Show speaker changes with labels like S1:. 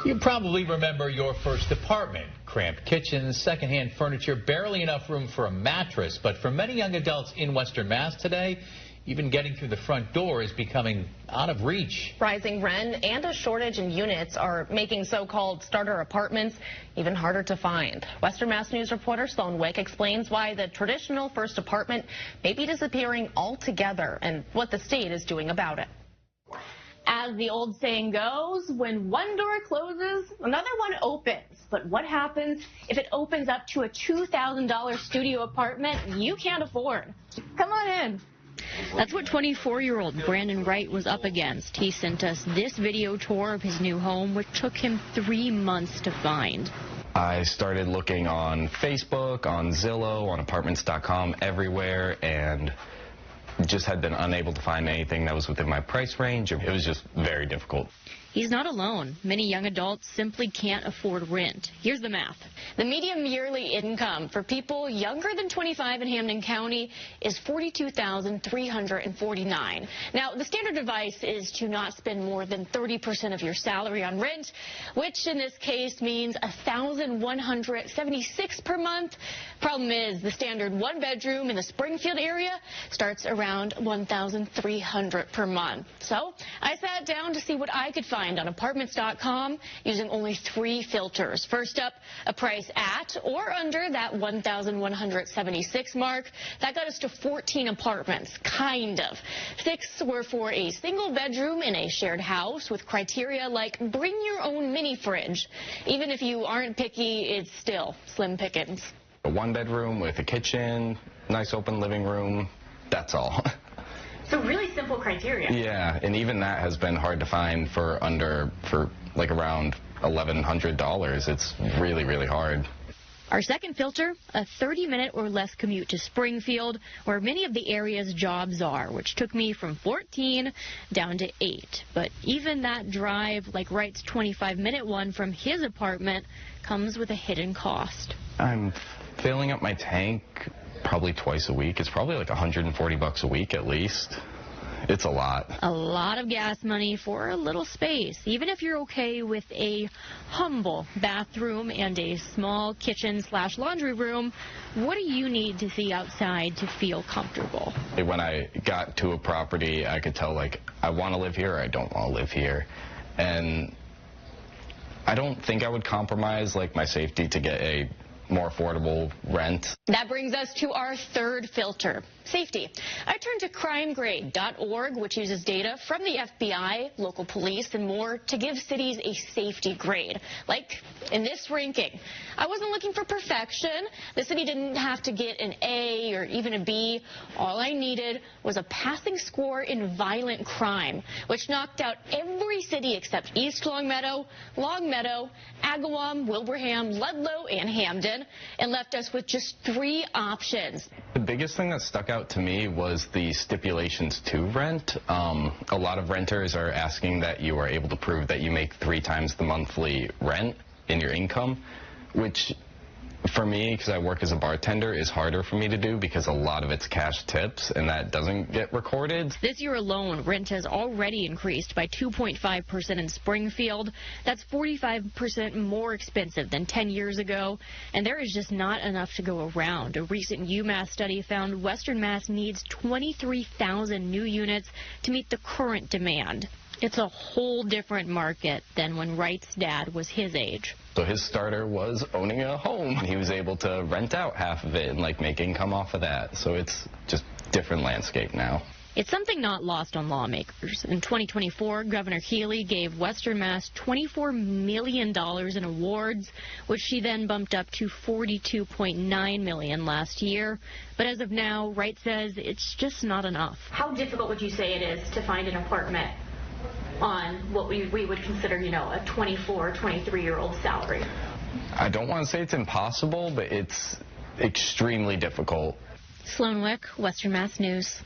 S1: You probably remember your first apartment. Cramped kitchens, secondhand furniture, barely enough room for a mattress. But for many young adults in Western Mass today, even getting through the front door is becoming out of reach.
S2: Rising rent and a shortage in units are making so-called starter apartments even harder to find. Western Mass News reporter Sloan Wick explains why the traditional first apartment may be disappearing altogether and what the state is doing about it.
S3: As the old saying goes, when one door closes, another one opens. But what happens if it opens up to a $2,000 studio apartment you can't afford? Come on in.
S4: That's what 24-year-old Brandon Wright was up against. He sent us this video tour of his new home, which took him 3 months to find.
S5: I started looking on Facebook, on Zillow, on Apartments.com, everywhere, and just had been unable to find anything that was within my price range. It was just very difficult.
S4: He's not alone. Many young adults simply can't afford rent. Here's the math.
S3: The median yearly income for people younger than 25 in Hampden County is $42,349. Now, the standard advice is to not spend more than 30% of your salary on rent, which in this case means $1,176 per month. Problem is, the standard one-bedroom in the Springfield area starts around $1,300 per month. So I sat down to see what I could find on Apartments.com using only 3 filters. First up, a price at or under that $1,176 mark. That got us to 14 apartments, kind of. 6 were for a single bedroom in a shared house with criteria like bring your own mini fridge. Even if you aren't picky, it's still slim pickings.
S5: A 1-bedroom with a kitchen, nice open living room, that's all.
S3: So really simple criteria.
S5: Yeah, and even that has been hard to find for like around $1,100. It's really, really hard.
S4: Our second filter, a 30-minute or less commute to Springfield, where many of the area's jobs are, which took me from 14 down to 8. But even that drive, like Wright's 25-minute one from his apartment, comes with a hidden cost.
S5: I'm filling up my tank probably twice a week. It's probably like $140 a week at least. It's a lot.
S4: A lot of gas money for a little space. Even if you're okay with a humble bathroom and a small kitchen/laundry room, what do you need to see outside to feel comfortable?
S5: When I got to a property, I could tell, like, I want to live here or I don't want to live here. And I don't think I would compromise, like, my safety to get a more affordable rent.
S3: That brings us to our third filter, safety. I turned to crimegrade.org, which uses data from the FBI, local police, and more to give cities a safety grade. Like in this ranking, I wasn't looking for perfection. The city didn't have to get an A or even a B. All I needed was a passing score in violent crime, which knocked out every city except East Longmeadow, Agawam, Wilbraham, Ludlow, and Hampden, and left us with just 3 options.
S5: The biggest thing that stuck out to me was the stipulations to rent. A lot of renters are asking that you are able to prove that you make 3 times the monthly rent in your income, which for me, because I work as a bartender, is harder for me to do because a lot of it's cash tips and that doesn't get recorded.
S4: This year alone, rent has already increased by 2.5% in Springfield. That's 45% more expensive than 10 years ago, and there is just not enough to go around. A recent UMass study found Western Mass needs 23,000 new units to meet the current demand. It's a whole different market than when Wright's dad was his age.
S5: So his starter was owning a home. He was able to rent out half of it and like make income off of that. So it's just different landscape now.
S4: It's something not lost on lawmakers. In 2024, Governor Healy gave Western Mass $24 million in awards, which she then bumped up to $42.9 million last year. But as of now, Wright says it's just not enough.
S3: How difficult would you say it is to find an apartment on what we would consider, you know, a 24, 23-year-old salary?
S5: I don't want to say it's impossible, but it's extremely difficult.
S4: Sloan Wick, Western Mass News.